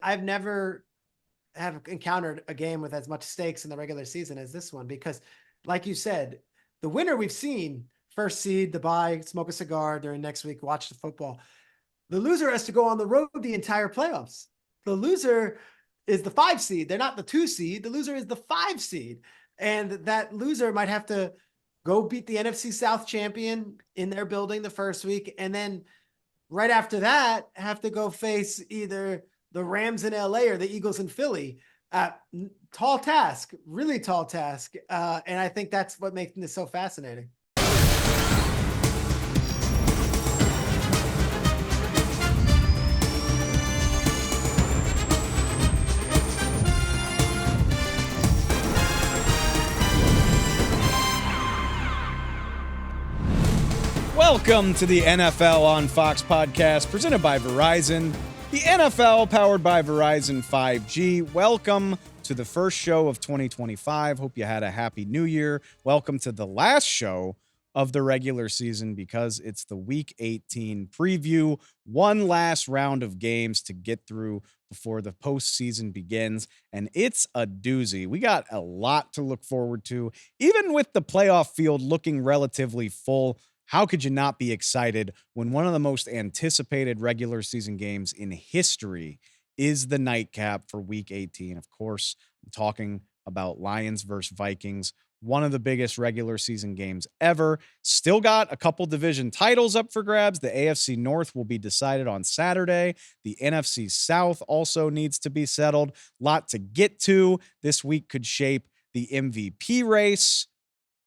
I've never have encountered a game with as much stakes in the regular season as this one, because like you said, the winner we've seen, first seed, the bye, smoke a cigar during next week, watch the football. The loser has to go on the road the entire playoffs. The loser is the 5 seed. They're not the 2 seed. The loser is the 5 seed. And that loser might have to go beat the NFC South champion in their building the first week. And then right after that, have to go face either the Rams in LA or the Eagles in Philly. Tall task, really tall task. And I think that's what makes this so fascinating. Welcome to the NFL on Fox podcast presented by Verizon. The NFL powered by Verizon 5G. Welcome to the first show of 2025. Hope you had a happy new year. Welcome to the last show of the regular season because it's the Week 18 preview. One last round of games to get through before the postseason begins, and it's a doozy. We got a lot to look forward to. Even with the playoff field looking relatively full, how could you not be excited when one of the most anticipated regular season games in history is the nightcap for Week 18? Of course, I'm talking about Lions versus Vikings, one of the biggest regular season games ever. Still got a couple division titles up for grabs. The AFC North will be decided on Saturday. The NFC South also needs to be settled. Lot to get to. This week could shape the MVP race.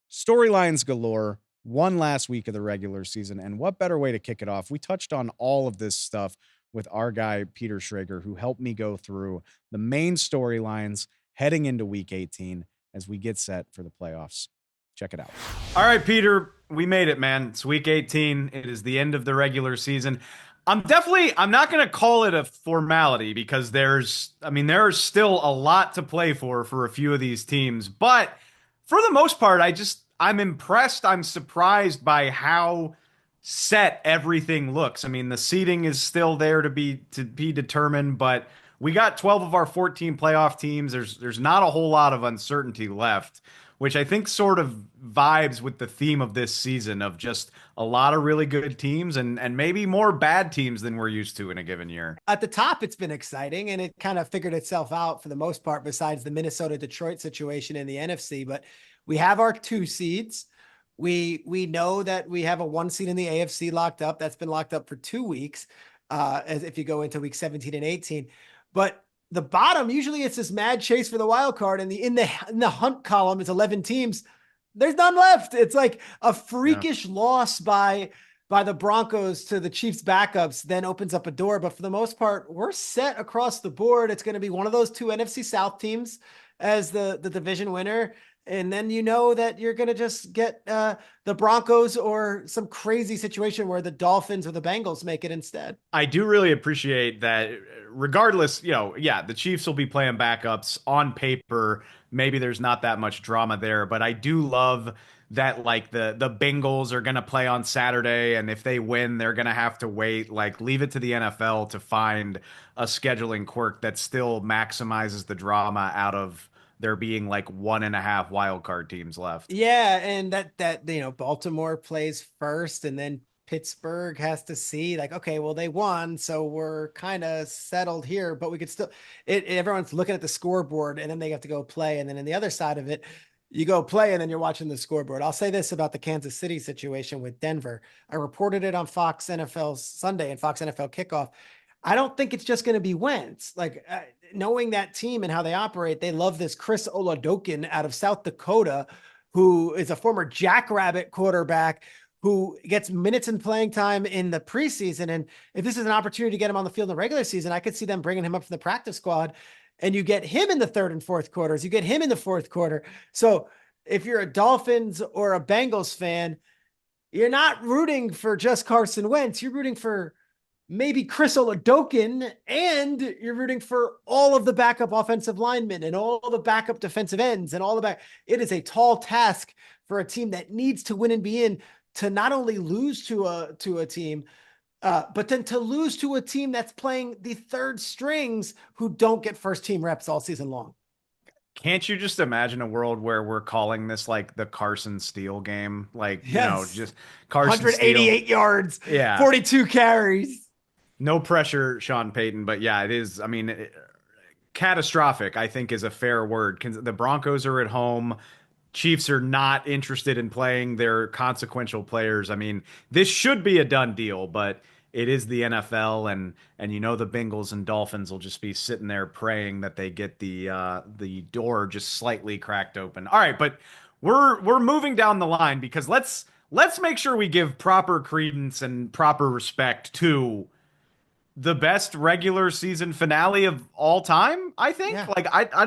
Storylines galore. One last week of the regular season, and what better way to kick it off? We touched on all of this stuff with our guy, Peter Schrager, who helped me go through the main storylines heading into Week 18 as we get set for the playoffs. Check it out. All right, Peter, we made it, man. It's Week 18. It is the end of the regular season. I'm not going to call it a formality because there's still a lot to play for a few of these teams, but for the most part, I'm impressed. I'm surprised by how set everything looks. I mean, the seeding is still there to be determined, but we got 12 of our 14 playoff teams. There's not a whole lot of uncertainty left, which I think sort of vibes with the theme of this season of just a lot of really good teams and maybe more bad teams than we're used to in a given year. At the top, it's been exciting, and it kind of figured itself out for the most part, besides the Minnesota-Detroit situation in the NFC. But we have our 2 seeds. We know that we have a 1 seed in the AFC locked up. That's been locked up for 2 weeks, as if you go into week 17 and 18. But the bottom, usually it's this mad chase for the wild card, and in the hunt column, it's 11 teams. There's none left. It's like a freakish loss by the Broncos to the Chiefs backups then opens up a door. But for the most part, we're set across the board. It's going to be one of those 2 NFC South teams as the division winner. And then you know that you're going to just get the Broncos or some crazy situation where the Dolphins or the Bengals make it instead. I do really appreciate that regardless, the Chiefs will be playing backups on paper. Maybe there's not that much drama there, but I do love that like the Bengals are going to play on Saturday. And if they win, they're going to have to wait, like leave it to the NFL to find a scheduling quirk that still maximizes the drama out of there being like 1.5 wild card teams left. Yeah. And that Baltimore plays first, and then Pittsburgh has to see like, okay, well, they won, so we're kind of settled here, but we could still, everyone's looking at the scoreboard, and then they have to go play. And then in the other side of it, you go play, and then you're watching the scoreboard. I'll say this about the Kansas City situation with Denver. I reported it on Fox NFL Sunday and Fox NFL Kickoff. I don't think it's just going to be Wentz. Like knowing that team and how they operate, they love this Chris Oladokun out of South Dakota, who is a former Jackrabbit quarterback who gets minutes and playing time in the preseason. And if this is an opportunity to get him on the field in the regular season, I could see them bringing him up from the practice squad, and you get him in the 3rd and 4th quarters. You get him in the 4th quarter. So if you're a Dolphins or a Bengals fan, you're not rooting for just Carson Wentz. You're rooting for maybe Chris Oladokun, and you're rooting for all of the backup offensive linemen and all the backup defensive ends and all the back. It is a tall task for a team that needs to win and be in to not only lose to a team, But then to lose to a team that's playing the third strings who don't get first team reps all season long. Can't you just imagine a world where we're calling this like the Carson Steele game? Like, Yes. just Carson Steele. 188 yards, Yeah. 42 carries. No pressure, Sean Payton, but yeah, it is. I mean, catastrophic, I think, is a fair word. The Broncos are at home. Chiefs are not interested in playing their consequential players. I mean, this should be a done deal, but it is the NFL, and the Bengals and Dolphins will just be sitting there praying that they get the door just slightly cracked open. All right, but we're moving down the line because let's make sure we give proper credence and proper respect to the best regular season finale of all time, I think. Yeah. Like I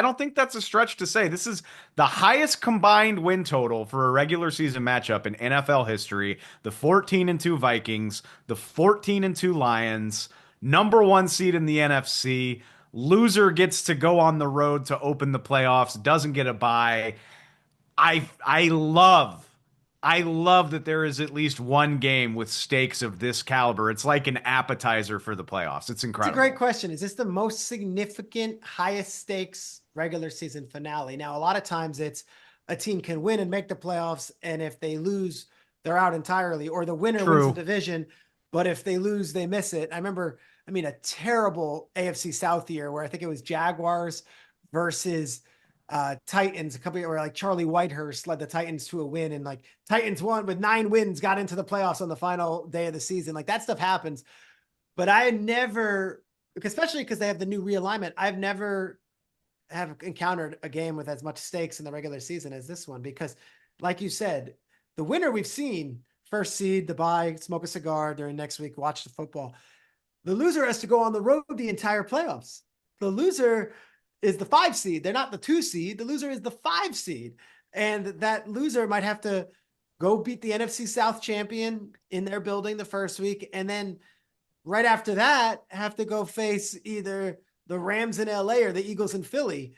don't think that's a stretch to say. This is the highest combined win total for a regular season matchup in NFL history. The 14-2 Vikings, the 14-2 Lions, number 1 seed in the NFC. Loser gets to go on the road to open the playoffs, doesn't get a bye. I love that there is at least one game with stakes of this caliber. It's like an appetizer for the playoffs. It's It's a incredible. great question. Is this the most significant, highest stakes regular season finale? Now, a lot of times it's a team can win and make the playoffs, and if they lose, they're out entirely, or the winner wins True. the division, but if they lose, they miss it. I remember, a terrible AFC South year where I think it was Jaguars versus Titans a couple of years where like Charlie Whitehurst led the Titans to a win, and like Titans won with 9 wins, got into the playoffs on the final day of the season. Like that stuff happens. But I never, especially because they have the new realignment, I've never have encountered a game with as much stakes in the regular season as this one. Because, like you said, the winner we've seen, first seed, the bye, smoke a cigar during next week, watch the football. The loser has to go on the road the entire playoffs. The loser is the 5 seed. They're not the 2 seed. The loser is the 5 seed. And that loser might have to go beat the NFC South champion in their building the first week. And then right after that, have to go face either the Rams in LA or the Eagles in Philly.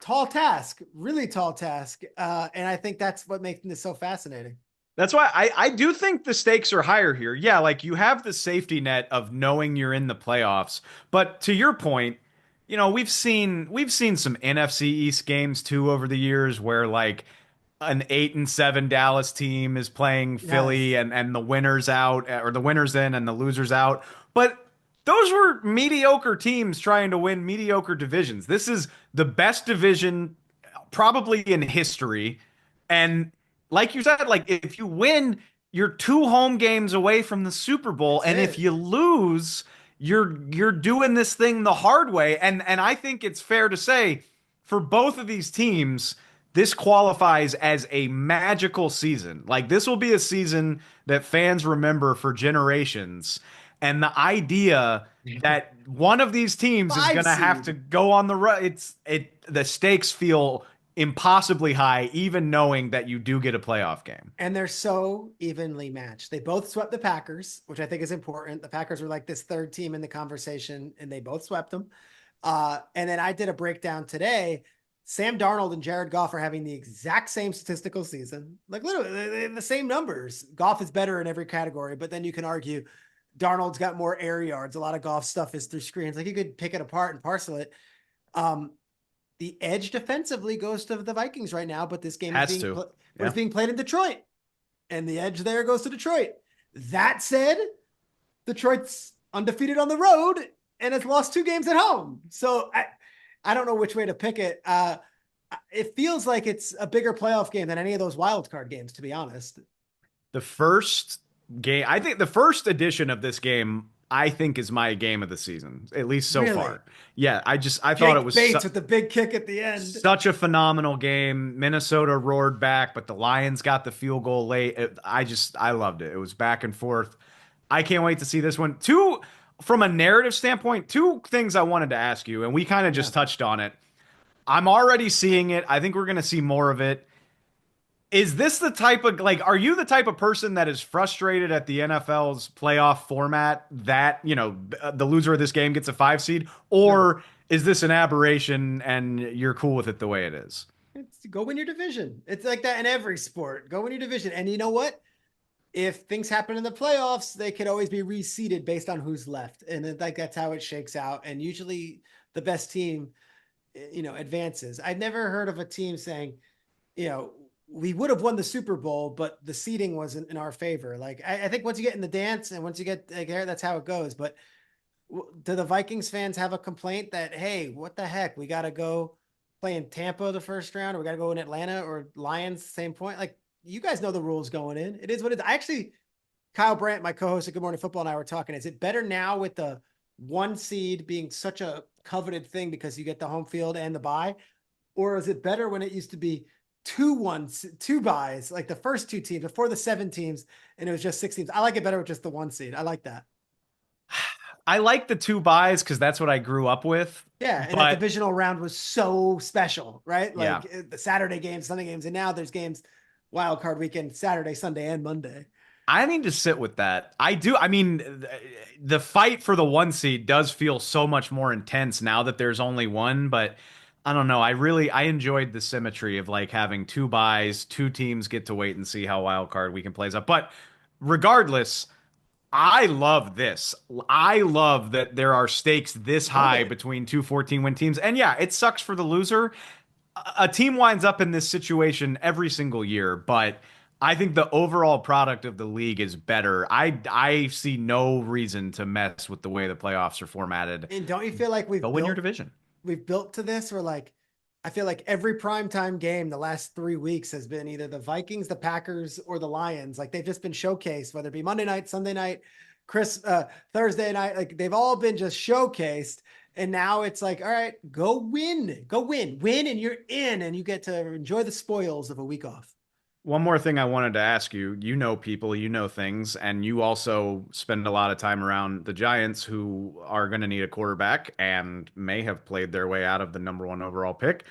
Tall task, really tall task. And I think that's what makes this so fascinating. That's why I do think the stakes are higher here. Yeah, like you have the safety net of knowing you're in the playoffs. But to your point, we've seen some NFC East games too over the years where like an 8-7 Dallas team is playing Philly, Yes. and the winner's out, or the winner's in and the loser's out. But those were mediocre teams trying to win mediocre divisions. This is the best division probably in history. And like you said, like if you win, you're 2 home games away from the Super Bowl. That's And if it. you lose, you're doing this thing the hard way. And I think it's fair to say for both of these teams, this qualifies as a magical season. Like this will be a season that fans remember for generations. And the idea that one of these teams is 5 going to have to seed. go on the road, the stakes feel impossibly high, even knowing that you do get a playoff game. And they're so evenly matched. They both swept the Packers, which I think is important. The Packers were like this third team in the conversation, and they both swept them. And then I did a breakdown today. Sam Darnold and Jared Goff are having the exact same statistical season, like literally they have the same numbers. Goff is better in every category, but then you can argue Darnold's got more air yards. A lot of Goff stuff is through screens. Like you could pick it apart and parcel it. The edge defensively goes to the Vikings right now, but this game is being played in Detroit, and the edge there goes to Detroit. That said, Detroit's undefeated on the road and has lost 2 games at home. So I don't know which way to pick it. It feels like it's a bigger playoff game than any of those wild card games, to be honest. The first game, I think the first edition of this game, I think is my game of the season, at least so Really? far. Yeah, I thought Jake it was Bates with the big kick at the end. such a phenomenal game. Minnesota roared back, but the Lions got the field goal late. I loved it. It was back and forth. I can't wait to see this one. From a narrative standpoint, 2 things I wanted to ask you, and we kind of just touched on it. I'm already seeing it. I think we're going to see more of it. Is this the type of are you the type of person that is frustrated at the NFL's playoff format that, the loser of this game gets a 5 seed, or is this an aberration and you're cool with it the way it is? It's go win your division. It's like that in every sport. Go win your division. And you know what? if things happen in the playoffs, they could always be reseeded based on who's left. And then, like, that's how it shakes out. And usually the best team, advances. I've never heard of a team saying, you know, we would have won the Super Bowl, but the seeding wasn't in our favor. Like, I think once you get in the dance and once you get there, that's how it goes. But do the Vikings fans have a complaint that, hey, what the heck? We got to go play in Tampa the first round, or we got to go in Atlanta or Lions, same point? Like, you guys know the rules going in. It is what it is. I actually, Kyle Brandt, my co-host at Good Morning Football, and I were talking. Is it better now with the one seed being such a coveted thing because you get the home field and the bye? Or is it better when it used to be two buys, like the first two teams before the 7 teams, and it was just 6 teams? I like it better with just the one seed. I like that. I like the 2 buys because that's what I grew up with. Yeah, and that But divisional round was so special, right? yeah, Like the Saturday games, Sunday games, and now there's games wild card weekend, Saturday, Sunday, and Monday. I need to sit with that. I do. I mean, the fight for the 1 seed does feel so much more intense now that there's only one, but I don't know. I enjoyed the symmetry of like having 2 buys, 2 teams get to wait and see how wild card weekend plays up. But regardless, I love this. I love that there are stakes this Love high it. between 2 14-win teams. And yeah, it sucks for the loser. A team winds up in this situation every single year, but I think the overall product of the league is better. I see no reason to mess with the way the playoffs are formatted. And don't you feel like Go win your division. we've built to this? Where, like, I feel like every primetime game the last 3 weeks has been either the Vikings, the Packers, or the Lions. Like, they've just been showcased, whether it be Monday night, Sunday night, Thursday night. Like, they've all been just showcased. And now it's like, all right, go win, and you're in, and you get to enjoy the spoils of a week off. One more thing I wanted to ask you. You know people, you know things, and you also spend a lot of time around the Giants who are going to need a quarterback and may have played their way out of the #1 overall pick.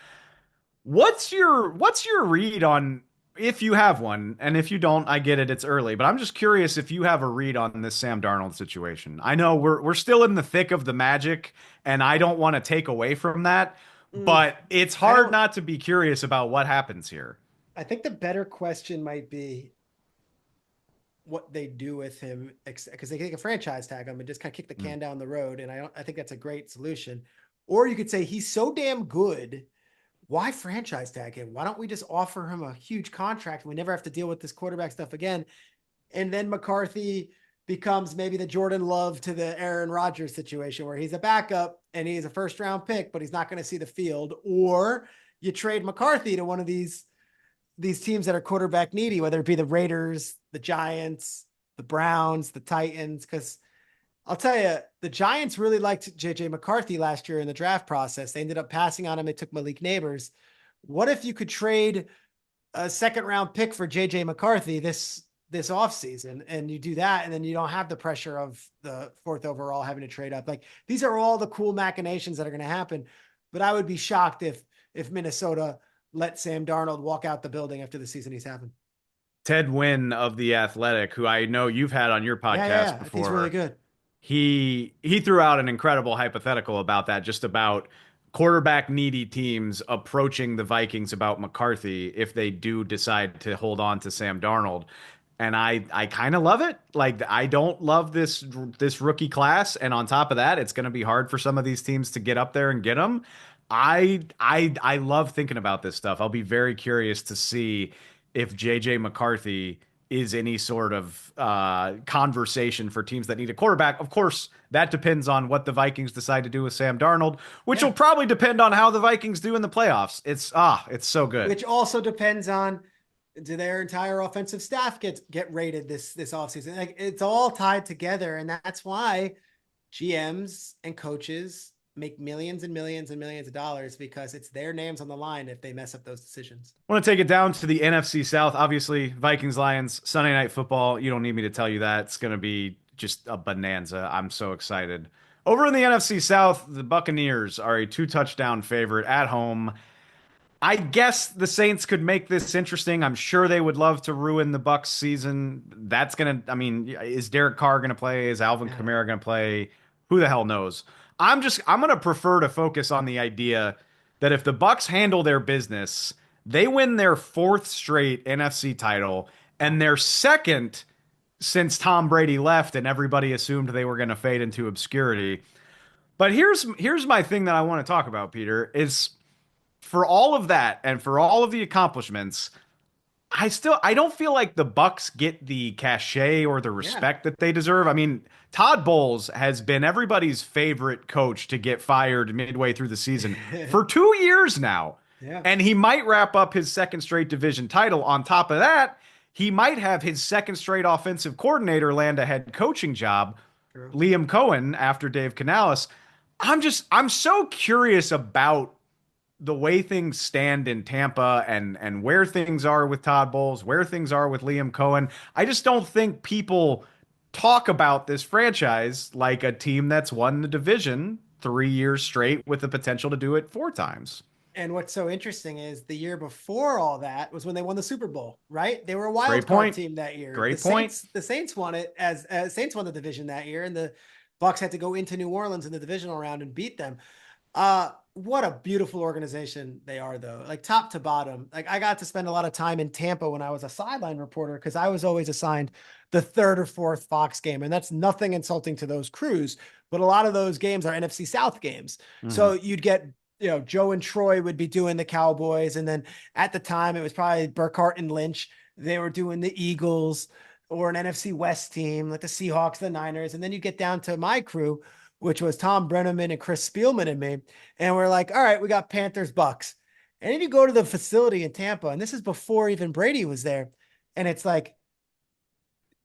What's your read on if you have one, and if you don't, I get it, it's early, but I'm just curious if you have a read on this Sam Darnold situation. I know we're still in the thick of the magic, and I don't want to take away from that, but it's I hard don't. not to be curious about what happens here. I think the better question might be what they do with him, because they can take a franchise tag him and just kind of kick the Mm. can down the road. And I think that's a great solution. Or you could say he's so damn good. Why franchise tag him? Why don't we just offer him a huge contract? And we never have to deal with this quarterback stuff again. And then McCarthy becomes maybe the Jordan Love to the Aaron Rodgers situation where he's a backup and he's a first round pick, but he's not going to see the field. Or you trade McCarthy to one of these teams that are quarterback needy, whether it be the Raiders, the Giants, the Browns, the Titans. Because I'll tell you, the Giants really liked JJ McCarthy last year in the draft process. They ended up passing on him. They took Malik Neighbors. What if you could trade a second round pick for JJ McCarthy this offseason, and you do that, and then you don't have the pressure of the 4th overall having to trade up? Like, these are all the cool machinations that are going to happen. But I would be shocked if Minnesota let Sam Darnold walk out the building after the season he's having. Ted Wynn of The Athletic, who I know you've had on your Yeah, podcast yeah, I think he's really before, good. he threw out an incredible hypothetical about that, just about quarterback needy teams approaching the Vikings about McCarthy if they do decide to hold on to Sam Darnold. And I kind of love it. Like, I don't love this rookie class, and on top of that, it's going to be hard for some of these teams to get up there and get him. I love thinking about this stuff. I'll be very curious to see if JJ McCarthy is any sort of conversation for teams that need a quarterback. Of course, that depends on what the Vikings decide to do with Sam Darnold, which will Yeah. probably depend on how the Vikings do in the playoffs. It's so good. Which also depends on, do their entire offensive staff get rated this offseason? Like, it's all tied together. And that's why GMs and coaches make millions and millions and millions of dollars, because it's their names on the line if they mess up those decisions. I want to take it down to the NFC South. Obviously, Vikings, Lions, Sunday Night Football. You don't need me to tell you that. It's going to be just a bonanza. I'm so excited. Over in the NFC South, the Buccaneers are a 2-touchdown favorite at home. I guess the Saints could make this interesting. I'm sure they would love to ruin the Bucs season. I mean, is Derek Carr gonna play? Is Alvin Yeah. Kamara gonna play? Who the hell knows? I'm gonna prefer to focus on the idea that if the Bucs handle their business, they win their 4th straight NFC title and their second since Tom Brady left and everybody assumed they were going to fade into obscurity. But here's my thing that I want to talk about, Peter, is for all of that and for all of the accomplishments, I don't feel like the Bucs get the cachet or the Yeah. respect that they deserve. I mean, Todd Bowles has been everybody's favorite coach to get fired midway through the season for 2 years now. Yeah. And he might wrap up his second straight division title. On top of that, he might have his second straight offensive coordinator land a head coaching job, True. Liam Cohen after Dave Canales. I'm so curious about the way things stand in Tampa and where things are with Todd Bowles, where things are with Liam Cohen. I just don't think people talk about this franchise like a team that's won the division 3 years straight with the potential to do it 4 times. And what's so interesting is the year before all that was when they won the Super Bowl, right? They were a wild Great card point. team that year. Great point. The Saints won it as Saints won the division that year, and the Bucs had to go into New Orleans in the divisional round and beat them. What a beautiful organization they are, though. Like top to bottom. Like I got to spend a lot of time in Tampa when I was a sideline reporter because I was always assigned the third or fourth Fox game, and that's nothing insulting to those crews. But a lot of those games are NFC South games, so you'd get Joe and Troy would be doing the Cowboys, and then at the time it was probably Burkhart and Lynch. They were doing the Eagles or an NFC West team like the Seahawks, the Niners, and then you get down to my crew, which was Tom Brenneman and Chris Spielman and me. And we're like, all right, we got Panthers, Bucks. And then you go to the facility in Tampa, and this is before even Brady was there. And it's like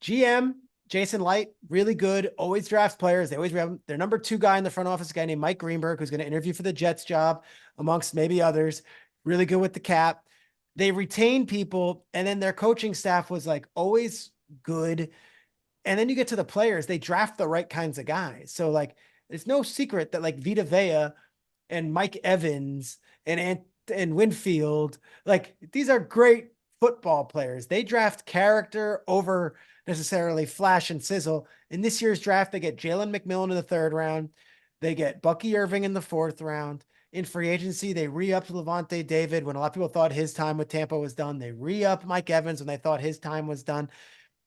GM, Jason Light, really good, always drafts players. They always have their number 2 guy in the front office, a guy named Mike Greenberg, who's going to interview for the Jets job, amongst maybe others. Really good with the cap. They retain people, and then their coaching staff was like always good. And then you get to the players, they draft the right kinds of guys. So like, it's no secret that like Vita Vea and Mike Evans and Winfield, like these are great football players. They draft character over necessarily flash and sizzle. In this year's draft, they get Jalen McMillan in the 3rd round. They get Bucky Irving in the 4th round. In free agency, they re-upped Levante David when a lot of people thought his time with Tampa was done. They re-upped Mike Evans when they thought his time was done.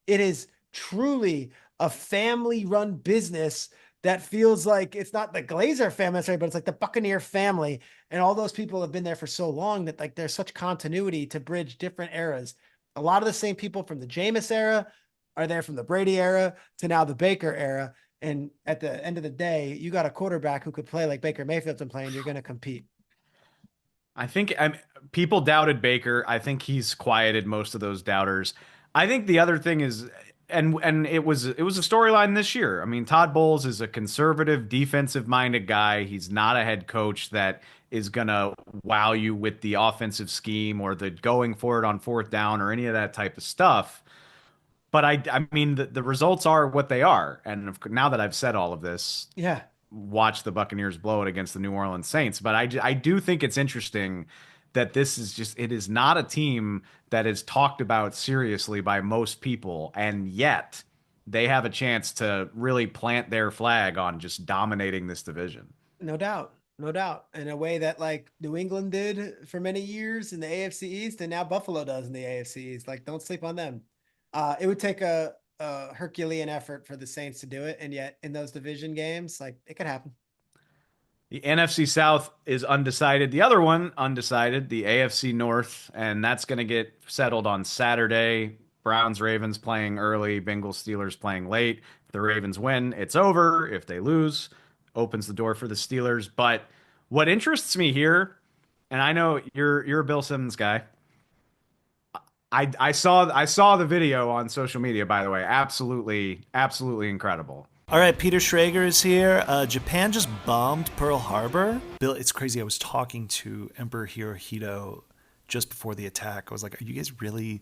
It is truly a family-run business that feels like it's not the Glazer family, but it's like the Buccaneer family. And all those people have been there for so long that like there's such continuity to bridge different eras. A lot of the same people from the Jameis era are there from the Brady era to now the Baker era. And at the end of the day, you got a quarterback who could play like Baker Mayfield's been playing. You're going to compete. I think people doubted Baker. I think he's quieted most of those doubters. I think the other thing is, and it was a storyline this year. I mean, Todd Bowles is a conservative, defensive minded guy. He's not a head coach that is gonna wow you with the offensive scheme or the going for it on 4th down or any of that type of stuff. But I mean, the results are what they are. And now that I've said all of this, Yeah. watch the Buccaneers blow it against the New Orleans Saints. But I do think it's interesting that this is just, it is not a team that is talked about seriously by most people. And yet they have a chance to really plant their flag on just dominating this division. No doubt. No doubt. In a way that like New England did for many years in the AFC East, and now Buffalo does in the AFC East. Like, don't sleep on them. It would take a Herculean effort for the Saints to do it. And yet in those division games, like it could happen. The NFC South is undecided. The other one, undecided, the AFC North, and that's going to get settled on Saturday. Browns, Ravens playing early, Bengals, Steelers playing late. If the Ravens win, it's over. If they lose, opens the door for the Steelers. But what interests me here, and I know you're a Bill Simmons guy. I saw the video on social media, by the way. Absolutely, absolutely incredible. All right, Peter Schrager is here. Japan just bombed Pearl Harbor. Bill, it's crazy. I was talking to Emperor Hirohito just before the attack. I was like, are you guys really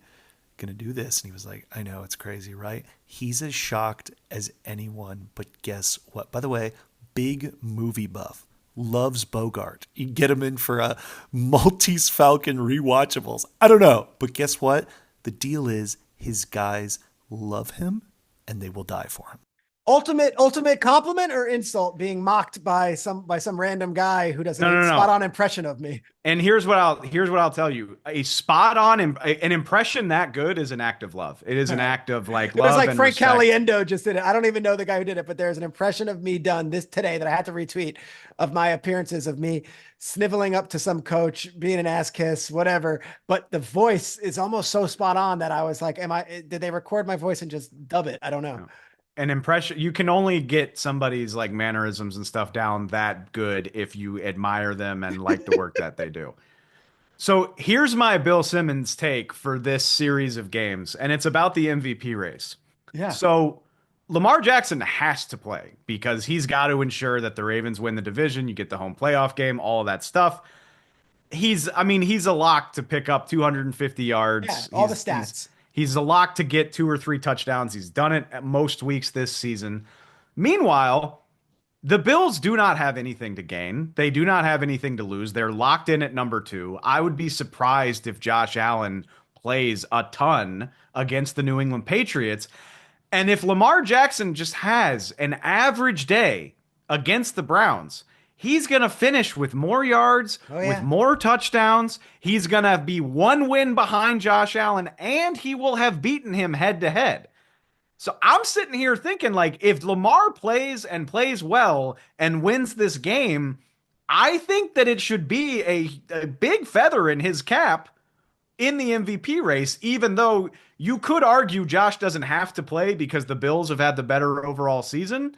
going to do this? And he was like, I know, it's crazy, right? He's as shocked as anyone, but guess what? By the way, big movie buff. Loves Bogart. You can get him in for a Maltese Falcon rewatchables. I don't know, but guess what? The deal is his guys love him and they will die for him. ultimate compliment or insult, being mocked by some random guy who does a spot on impression of me. And here's what I'll tell you. A spot on an impression that good is an act of love. It is an act of like It was love like and Frank respect. Caliendo just did it. I don't even know the guy who did it, but there's an impression of me done this today that I had to retweet of my appearances of me sniveling up to some coach, being an ass kiss, whatever. But the voice is almost so spot on that I was like, did they record my voice and just dub it? I don't know. An impression, you can only get somebody's like mannerisms and stuff down that good if you admire them and like the work that they do. So here's my Bill Simmons take for this series of games, and it's about the MVP race. Yeah. So Lamar Jackson has to play because he's got to ensure that the Ravens win the division. You get the home playoff game, all of that stuff. He's a lock to pick up 250 yards. Yeah, all the stats. He's a lock to get 2 or 3 touchdowns. He's done it at most weeks this season. Meanwhile, the Bills do not have anything to gain. They do not have anything to lose. They're locked in at number 2. I would be surprised if Josh Allen plays a ton against the New England Patriots. And if Lamar Jackson just has an average day against the Browns, he's going to finish with more yards, with more touchdowns. He's going to be 1 win behind Josh Allen, and he will have beaten him head to head. So I'm sitting here thinking, like, if Lamar plays and plays well and wins this game, I think that it should be a big feather in his cap in the MVP race, even though you could argue Josh doesn't have to play because the Bills have had the better overall season.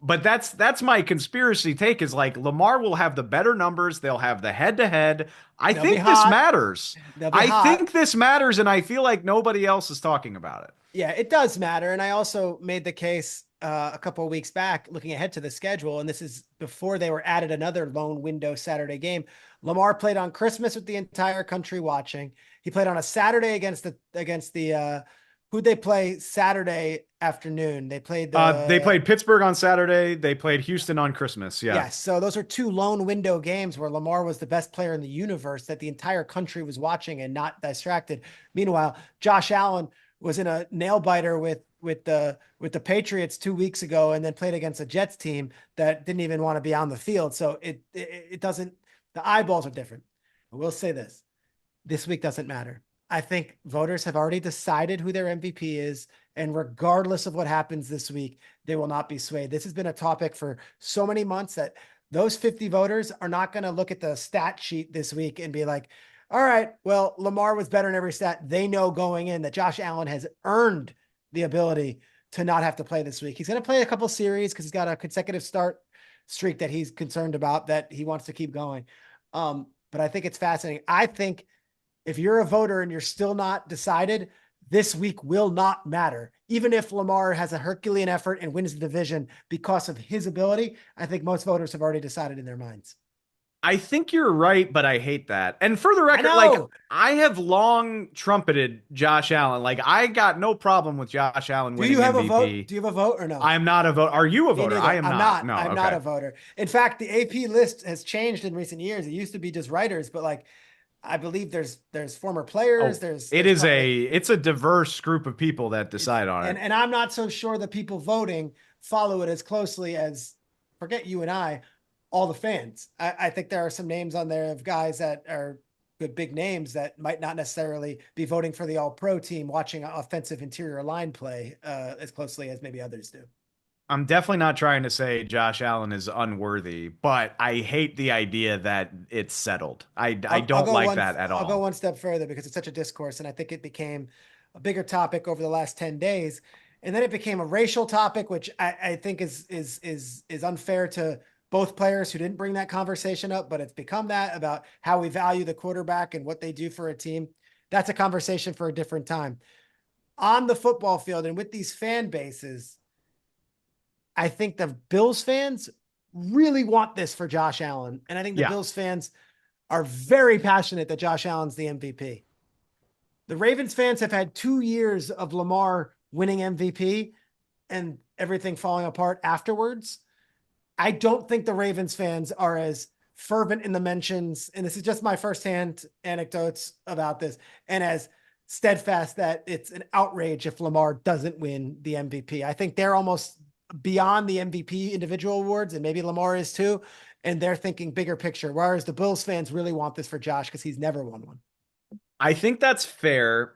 But that's my conspiracy take is like Lamar will have the better numbers. They'll have the head-to-head. I think this matters. I think this matters, and I feel like nobody else is talking about it. Yeah, it does matter. And I also made the case a couple of weeks back looking ahead to the schedule, and this is before they were added another lone window Saturday game. Lamar played on Christmas with the entire country watching. He played on a Saturday against the who'd they play Saturday afternoon? They played Pittsburgh on Saturday. They played Houston on Christmas. Yeah. Yes. So those are 2 lone window games where Lamar was the best player in the universe that the entire country was watching and not distracted. Meanwhile, Josh Allen was in a nail biter with the Patriots 2 weeks ago and then played against a Jets team that didn't even want to be on the field. So it doesn't, the eyeballs are different. I will say this week doesn't matter. I think voters have already decided who their MVP is, and regardless of what happens this week, they will not be swayed. This has been a topic for so many months that those 50 voters are not going to look at the stat sheet this week and be like, all right, well, Lamar was better in every stat. They know going in that Josh Allen has earned the ability to not have to play this week. He's going to play a couple series because he's got a consecutive start streak that he's concerned about that he wants to keep going. But I think it's fascinating. I think if you're a voter and you're still not decided, this week will not matter. Even if Lamar has a Herculean effort and wins the division because of his ability, I think most voters have already decided in their minds. I think you're right, but I hate that. And for the record, like I have long trumpeted Josh Allen. Like I got no problem with Josh Allen winning MVP. Do you have a vote? Do you have a vote or no? I am not a vote. Are you a voter? I am not. No, I'm not a voter. In fact, the AP list has changed in recent years. It used to be just writers, but like I believe there's former players. It's a diverse group of people that decide on it. And I'm not so sure the people voting follow it as closely as, forget you and I, all the fans. I think there are some names on there of guys that are good big names that might not necessarily be voting for the all-pro team, watching offensive interior line play as closely as maybe others do. I'm definitely not trying to say Josh Allen is unworthy, but I hate the idea that it's settled. I don't like that at all. I'll go one step further because it's such a discourse, and I think it became a bigger topic over the last 10 days. And then it became a racial topic, which I think is unfair to both players who didn't bring that conversation up, but it's become that about how we value the quarterback and what they do for a team. That's a conversation for a different time. On the football field and with these fan bases, I think the Bills fans really want this for Josh Allen. And I think the Bills fans are very passionate that Josh Allen's the MVP. The Ravens fans have had 2 years of Lamar winning MVP and everything falling apart afterwards. I don't think the Ravens fans are as fervent in the mentions, and this is just my firsthand anecdotes about this, and as steadfast that it's an outrage if Lamar doesn't win the MVP. I think they're almost beyond the MVP individual awards, and maybe Lamar is too. And they're thinking bigger picture. Whereas the Bills fans really want this for Josh because he's never won one. I think that's fair.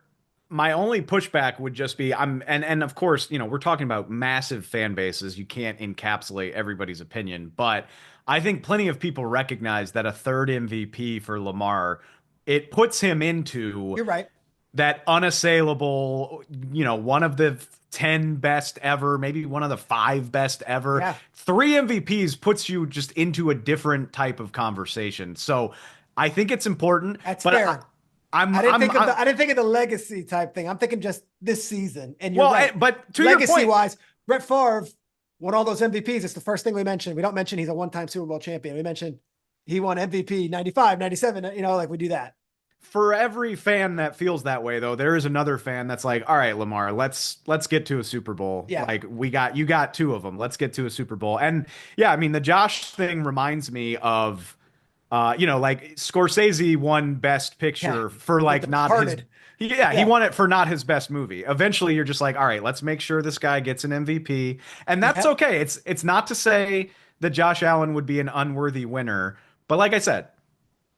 My only pushback would just be and of course, we're talking about massive fan bases. You can't encapsulate everybody's opinion, but I think plenty of people recognize that a third MVP for Lamar, it puts him into You're right. that unassailable, one of the 10 best ever, maybe one of the 5 best ever. Yeah. 3 MVPs puts you just into a different type of conversation. So I think it's important. That's but fair. I didn't think of the legacy type thing. I'm thinking just this season. And you're right. But to legacy your point, wise, Brett Favre won all those MVPs. It's the first thing we mentioned. We don't mention he's a one-time Super Bowl champion. We mentioned he won MVP 95, 97, like we do that. For every fan that feels that way, though, there is another fan that's like, all right, Lamar, let's get to a Super Bowl. Yeah. Like you got 2 of them. Let's get to a Super Bowl. And yeah, I mean, the Josh thing reminds me of, like Scorsese won Best Picture for like not his. He won it for not his best movie. Eventually, you're just like, all right, let's make sure this guy gets an MVP, and that's okay. It's not to say that Josh Allen would be an unworthy winner, but like I said,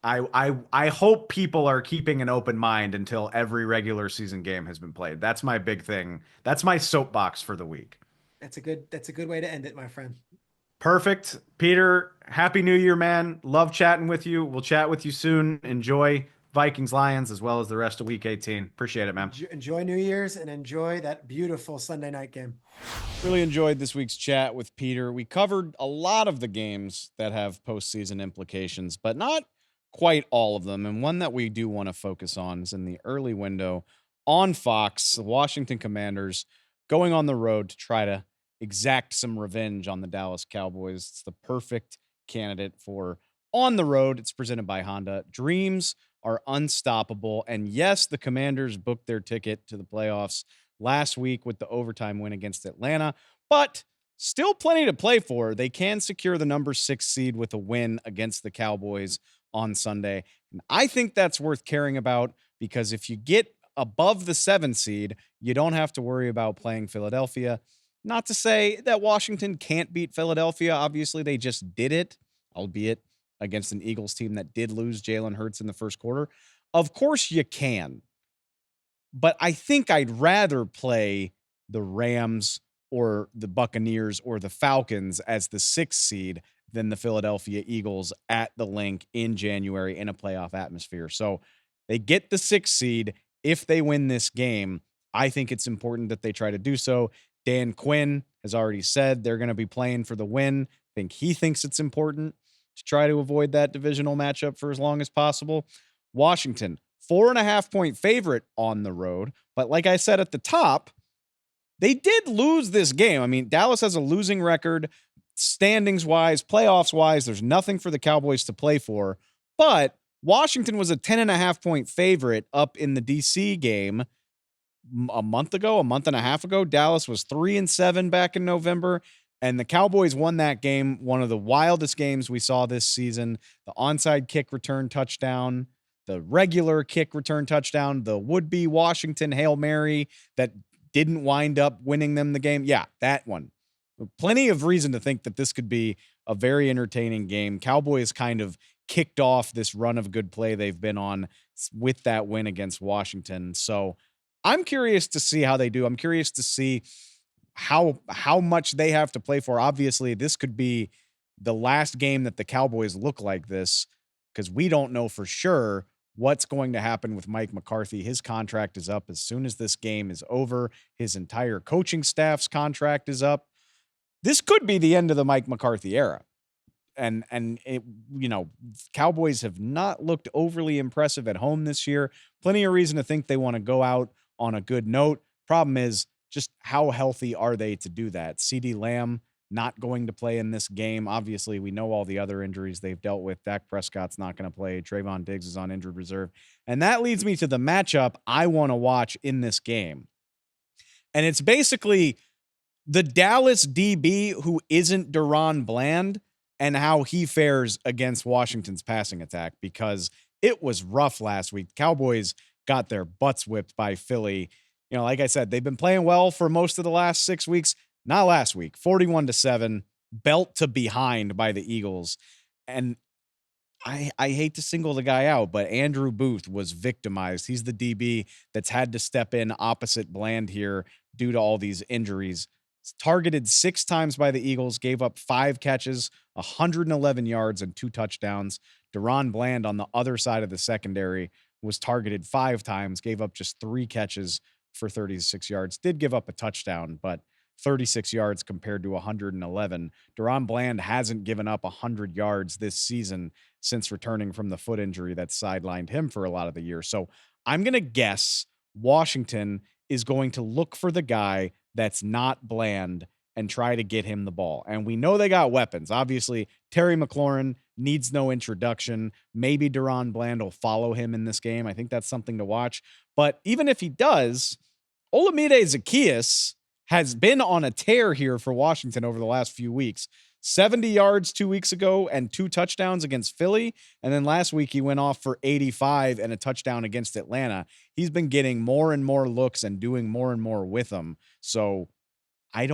I hope people are keeping an open mind until every regular season game has been played. That's my big thing. That's my soapbox for the week. That's a good way to end it, my friend. Perfect. Peter, happy New Year, man. Love chatting with you. We'll chat with you soon. Enjoy Vikings Lions as well as the rest of week 18. Appreciate it, man. Enjoy New Year's and enjoy that beautiful Sunday night game. Really enjoyed this week's chat with Peter. We covered a lot of the games that have postseason implications, but not quite all of them. And one that we do want to focus on is in the early window on Fox, the Washington Commanders going on the road to try to exact some revenge on the Dallas Cowboys. It's the perfect candidate for on the road. It's presented by Honda. Dreams are unstoppable. And yes, the Commanders booked their ticket to the playoffs last week with the overtime win against Atlanta, but still plenty to play for. They can secure the number 6 seed with a win against the Cowboys on Sunday. And I think that's worth caring about because if you get above the 7 seed, you don't have to worry about playing Philadelphia. Not to say that Washington can't beat Philadelphia. Obviously, they just did it, albeit against an Eagles team that did lose Jalen Hurts in the first quarter. Of course you can. But I think I'd rather play the Rams or the Buccaneers or the Falcons as the 6th seed than the Philadelphia Eagles at the Link in January in a playoff atmosphere. So they get the 6th seed. If they win this game, I think it's important that they try to do so. Dan Quinn has already said they're going to be playing for the win. I think he thinks it's important to try to avoid that divisional matchup for as long as possible. Washington, 4.5-point favorite on the road. But like I said at the top, they did lose this game. I mean, Dallas has a losing record, standings wise, playoffs wise. There's nothing for the Cowboys to play for. But Washington was a 10.5-point favorite up in the DC game a month and a half ago. Dallas was 3-7 back in November, and the Cowboys won that game. One of the wildest games we saw this season. The onside kick return touchdown, the regular kick return touchdown, the would-be Washington Hail Mary that didn't wind up winning them the game. Yeah, that one. Plenty of reason to think that this could be a very entertaining game. Cowboys kind of kicked off this run of good play they've been on with that win against Washington. So I'm curious to see how they do. I'm curious to see how much they have to play for. Obviously, this could be the last game that the Cowboys look like this because we don't know for sure what's going to happen with Mike McCarthy. His contract is up as soon as this game is over. His entire coaching staff's contract is up. This could be the end of the Mike McCarthy era. And it, Cowboys have not looked overly impressive at home this year. Plenty of reason to think they want to go out on a good note. Problem is just how healthy are they to do that? CeeDee Lamb not going to play in this game. Obviously, we know all the other injuries they've dealt with. Dak Prescott's not going to play. Trayvon Diggs is on injured reserve. And that leads me to the matchup I want to watch in this game. And it's basically the Dallas DB who isn't Deron Bland and how he fares against Washington's passing attack, because it was rough last week. Cowboys got their butts whipped by Philly. Like I said, they've been playing well for most of the last 6 weeks. not last week, 41-7, belt to behind by the Eagles. And I hate to single the guy out, but Andrew Booth was victimized. He's the DB that's had to step in opposite Bland here due to all these injuries. Targeted 6 times by the Eagles, gave up 5 catches, 111 yards, and 2 touchdowns. Deron Bland on the other side of the secondary was targeted 5 times, gave up just 3 catches for 36 yards. Did give up a touchdown, but 36 yards compared to 111. Deron Bland hasn't given up 100 yards this season since returning from the foot injury that sidelined him for a lot of the year. So I'm going to guess Washington is going to look for the guy that's not Bland and try to get him the ball. And we know they got weapons. Obviously, Terry McLaurin needs no introduction. Maybe Deron Bland will follow him in this game. I think that's something to watch. But even if he does, Olamide Zaccheaus has been on a tear here for Washington over the last few weeks. 70 yards 2 weeks ago and 2 touchdowns against Philly. And then last week he went off for 85 and a touchdown against Atlanta. He's been getting more and more looks and doing more and more with them. So I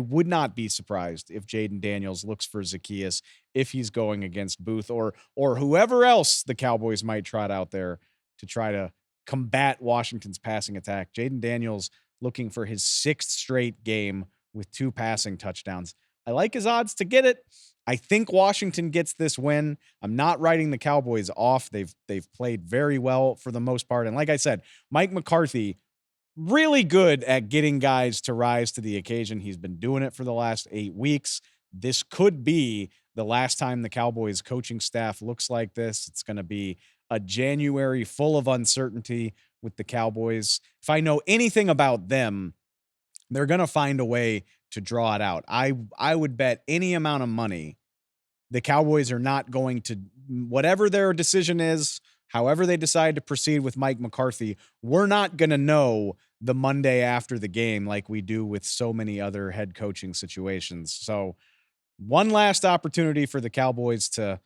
would not be surprised if Jayden Daniels looks for Zaccheaus if he's going against Booth or whoever else the Cowboys might trot out there to try to combat Washington's passing attack. Jayden Daniels looking for his 6th straight game with 2 passing touchdowns. I like his odds to get it. I think Washington gets this win. I'm not writing the Cowboys off. They've played very well for the most part. And like I said, Mike McCarthy, really good at getting guys to rise to the occasion. He's been doing it for the last 8 weeks. This could be the last time the Cowboys coaching staff looks like this. It's going to be a January full of uncertainty with the Cowboys. If I know anything about them, they're going to find a way to draw it out. I would bet any amount of money the Cowboys are not going to, whatever their decision is, however they decide to proceed with Mike McCarthy, we're not going to know the Monday after the game like we do with so many other head coaching situations. So one last opportunity for the Cowboys to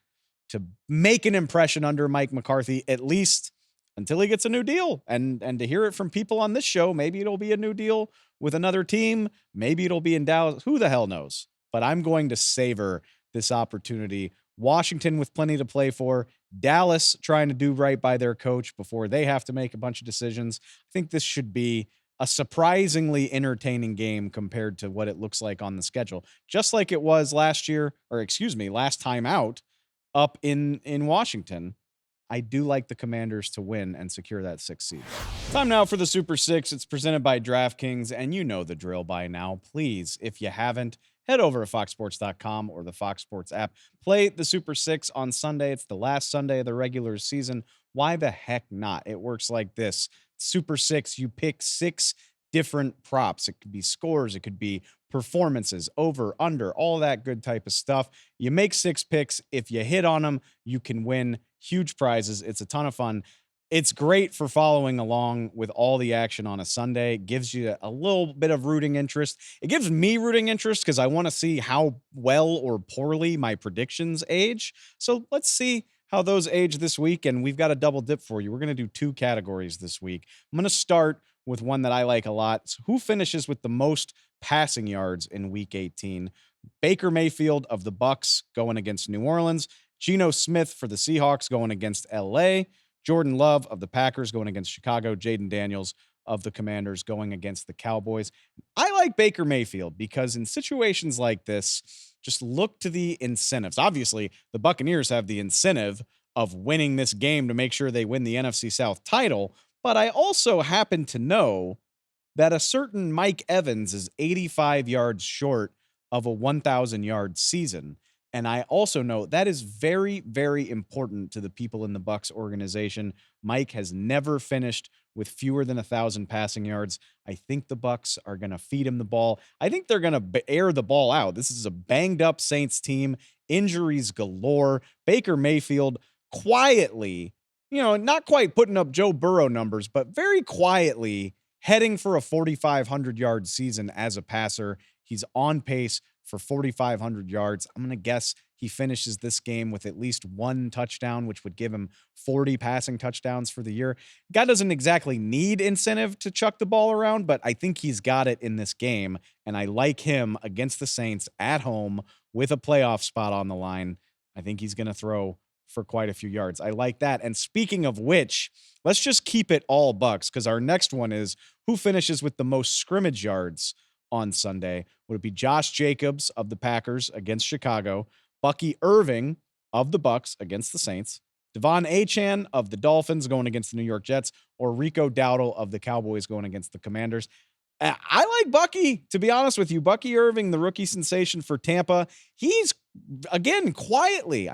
make an impression under Mike McCarthy, at least until he gets a new deal. And to hear it from people on this show, maybe it'll be a new deal with another team. Maybe it'll be in Dallas. Who the hell knows? But I'm going to savor this opportunity. Washington with plenty to play for. Dallas trying to do right by their coach before they have to make a bunch of decisions. I think this should be a surprisingly entertaining game compared to what it looks like on the schedule. Just like it was last time out up in Washington. I do like the Commanders to win and secure that 6th seed. Time now for the Super 6. It's presented by DraftKings, and you know the drill by now. Please, if you haven't, head over to foxsports.com or the Fox Sports app. Play the Super 6 on Sunday. It's the last Sunday of the regular season. Why the heck not? It works like this. Super 6, you pick 6 different props. It could be scores. It could be performances, over, under, all that good type of stuff. You make 6 picks. If you hit on them, you can win huge prizes. It's a ton of fun. It's great for following along with all the action on a Sunday. It gives you a little bit of rooting interest. It gives me rooting interest because I want to see how well or poorly my predictions age. So let's see how those age this week. And we've got a double dip for you. We're going to do 2 categories this week. I'm going to start with one that I like a lot. So who finishes with the most passing yards in week 18? Baker Mayfield of the Bucs going against New Orleans. Geno Smith for the Seahawks going against LA. Jordan Love of the Packers going against Chicago. Jayden Daniels of the Commanders going against the Cowboys. I like Baker Mayfield because in situations like this, just look to the incentives. Obviously, the Buccaneers have the incentive of winning this game to make sure they win the NFC South title. But I also happen to know that a certain Mike Evans is 85 yards short of a 1,000-yard season. And I also know that is very, very important to the people in the Bucs organization. Mike has never finished with fewer than 1,000 passing yards. I think the Bucs are going to feed him the ball. I think they're going to air the ball out. This is a banged up Saints team, injuries galore. Baker Mayfield quietly, not quite putting up Joe Burrow numbers, but very quietly heading for a 4,500 yard season as a passer. He's on pace for 4,500 yards. I'm going to guess he finishes this game with at least one touchdown, which would give him 40 passing touchdowns for the year. Guy doesn't exactly need incentive to chuck the ball around, but I think he's got it in this game. And I like him against the Saints at home with a playoff spot on the line. I think he's going to throw for quite a few yards. I like that. And speaking of which, let's just keep it all Bucs, because our next one is who finishes with the most scrimmage yards on Sunday. Would it be Josh Jacobs of the Packers against Chicago, Bucky Irving of the Bucs against the Saints, Devon Achane of the Dolphins going against the New York Jets, or Rico Dowdle of the Cowboys going against the Commanders? I like Bucky, to be honest with you. Bucky Irving, the rookie sensation for Tampa. He's, again, quietly,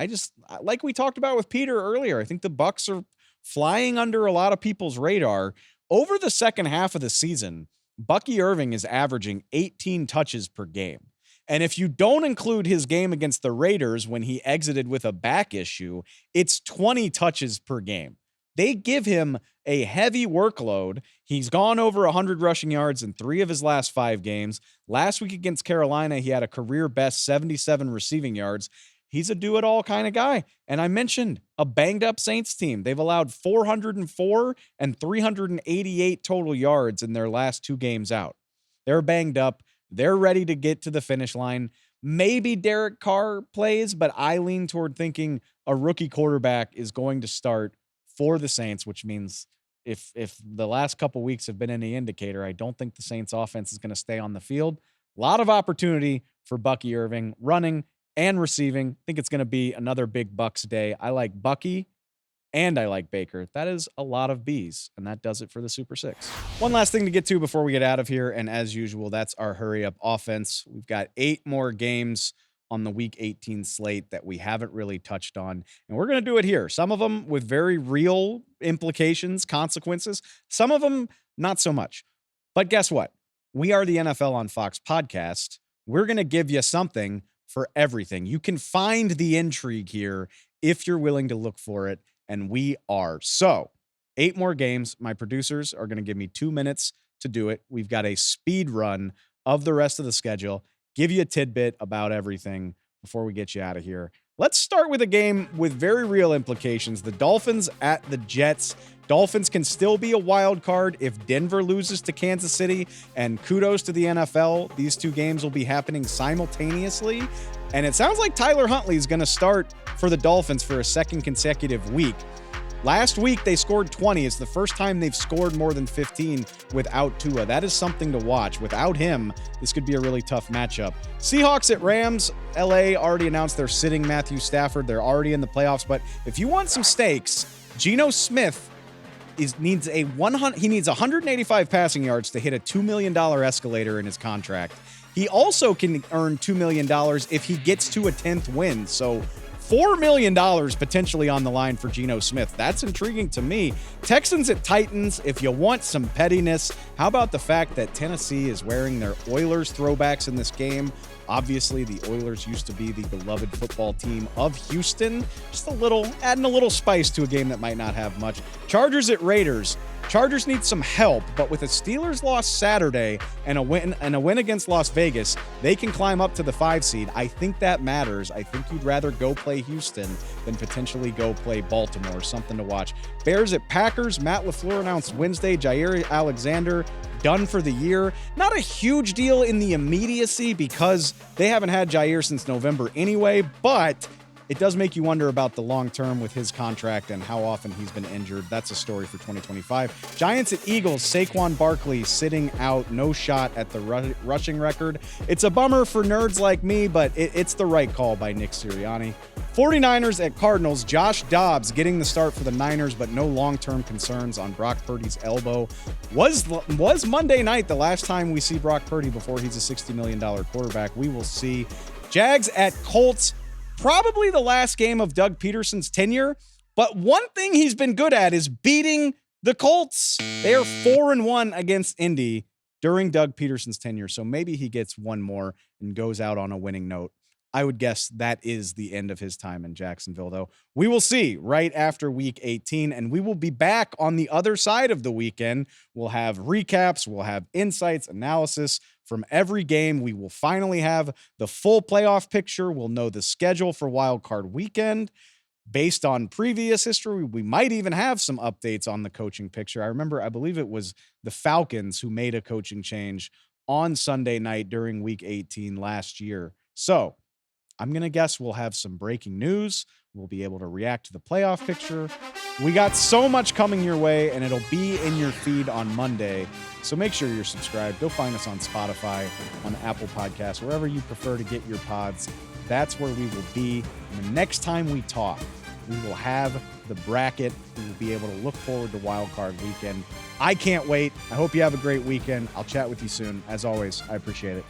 like we talked about with Peter earlier, I think the Bucs are flying under a lot of people's radar. Over the second half of the season, Bucky Irving is averaging 18 touches per game. And if you don't include his game against the Raiders when he exited with a back issue, it's 20 touches per game. They give him a heavy workload. He's gone over 100 rushing yards in 3 of his last 5 games. Last week against Carolina, he had a career best 77 receiving yards. He's a do-it-all kind of guy. And I mentioned a banged-up Saints team. They've allowed 404 and 388 total yards in their last 2 games out. They're banged up. They're ready to get to the finish line. Maybe Derek Carr plays, but I lean toward thinking a rookie quarterback is going to start for the Saints, which means if the last couple weeks have been any indicator, I don't think the Saints offense is going to stay on the field. A lot of opportunity for Bucky Irving running and receiving. I think it's going to be another big Bucs day. I like Bucky and I like Baker. That is a lot of B's, and that does it for the Super Six. One last thing to get to before we get out of here, and as usual, that's our hurry up offense. We've got 8 more games on the Week 18 slate that we haven't really touched on, and we're going to do it here. Some of them with very real implications, consequences. Some of them not so much. But guess what? We are the NFL on Fox podcast. We're going to give you something for everything. You can find the intrigue here if you're willing to look for it, and we are. So 8 more games. My producers are going to give me 2 minutes to do it. We've got a speed run of the rest of the schedule. Give you a tidbit about everything before we get you out of here. Let's start with a game with very real implications. The Dolphins at the Jets. Dolphins can still be a wild card if Denver loses to Kansas City, and kudos to the NFL. These 2 games will be happening simultaneously, and it sounds like Tyler Huntley is going to start for the Dolphins for a second consecutive week. Last week, they scored 20. It's the first time they've scored more than 15 without Tua. That is something to watch. Without him, this could be a really tough matchup. Seahawks at Rams. LA already announced they're sitting Matthew Stafford. They're already in the playoffs. But if you want some stakes, Geno Smith needs 185 passing yards to hit a $2 million escalator in his contract. He also can earn $2 million if he gets to a 10th win. So $4 million potentially on the line for Geno Smith. That's intriguing to me. Texans at Titans, if you want some pettiness, how about the fact that Tennessee is wearing their Oilers throwbacks in this game? Obviously, the Oilers used to be the beloved football team of Houston. Just adding a little spice to a game that might not have much. Chargers at Raiders. Chargers need some help, but with a Steelers loss Saturday and a win against Las Vegas, they can climb up to the 5 seed. I think that matters. I think you'd rather go play Houston than potentially go play Baltimore. Something to watch. Bears at Packers. Matt LaFleur announced Wednesday Jair Alexander done for the year. Not a huge deal in the immediacy because they haven't had Jair since November anyway, but it does make you wonder about the long term with his contract and how often he's been injured. That's a story for 2025. Giants at Eagles. Saquon Barkley sitting out, no shot at the rushing record. It's a bummer for nerds like me, but it's the right call by Nick Sirianni. 49ers at Cardinals. Josh Dobbs getting the start for the Niners, but no long-term concerns on Brock Purdy's elbow. Was Monday night the last time we see Brock Purdy before he's a $60 million quarterback? We will see. Jags at Colts. Probably the last game of Doug Peterson's tenure, but one thing he's been good at is beating the Colts. They are 4-1 against Indy during Doug Peterson's tenure, so maybe he gets one more and goes out on a winning note. I would guess that is the end of his time in Jacksonville, though. We will see right after week 18, and we will be back on the other side of the weekend. We'll have recaps, we'll have insights, analysis from every game. We will finally have the full playoff picture. We'll know the schedule for Wild Card Weekend. Based on previous history, we might even have some updates on the coaching picture. I believe it was the Falcons who made a coaching change on Sunday night during week 18 last year. So I'm going to guess we'll have some breaking news. We'll be able to react to the playoff picture. We got so much coming your way, and it'll be in your feed on Monday. So make sure you're subscribed. Go find us on Spotify, on Apple Podcasts, wherever you prefer to get your pods. That's where we will be. And the next time we talk, we will have the bracket. We will be able to look forward to Wild Card Weekend. I can't wait. I hope you have a great weekend. I'll chat with you soon. As always, I appreciate it.